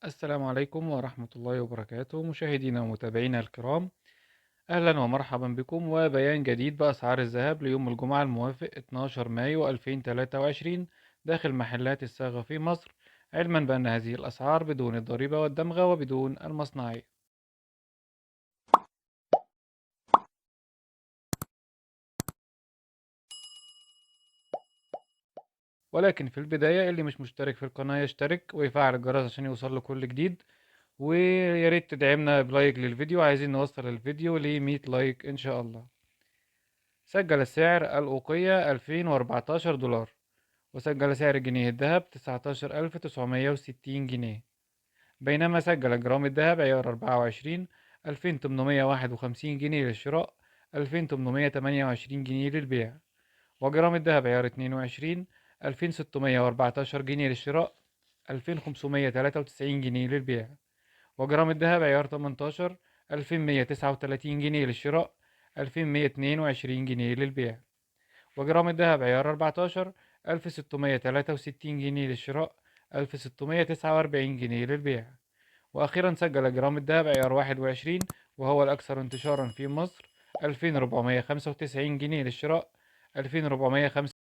السلام عليكم ورحمة الله وبركاته مشاهدينا ومتابعينا الكرام. أهلا ومرحبا بكم وبيان جديد بأسعار الذهب ليوم الجمعة الموافق 12 مايو 2023 داخل محلات الصاغة في مصر، علما بأن هذه الأسعار بدون الضريبة والدمغة وبدون المصنعية. ولكن في البداية اللي مش مشترك في القناة يشترك ويفعل الجرس عشان يوصل له كل جديد، ويا ريت تدعمنا بلايك للفيديو، عايزين نوصل الفيديو ل 100 لايك إن شاء الله. سجل سعر الأوقية 2014 دولار، وسجل سعر الجنيه الذهب 19960 جنيه، بينما سجل جرام الذهب عيار 24 2851 جنيه للشراء، 2828 جنيه للبيع. وجرام الذهب عيار 22 2614 جنيه للشراء، 2593 جنيه للبيع. وجرام الذهب عيار 18 2139 جنيه للشراء، 2122 جنيه للبيع. وجرام الذهب عيار 14 1663 جنيه للشراء، 1649 جنيه للبيع. وأخيرا سجل جرام الذهب عيار 21 وهو الأكثر انتشارا في مصر 2495 جنيه للشراء، 2405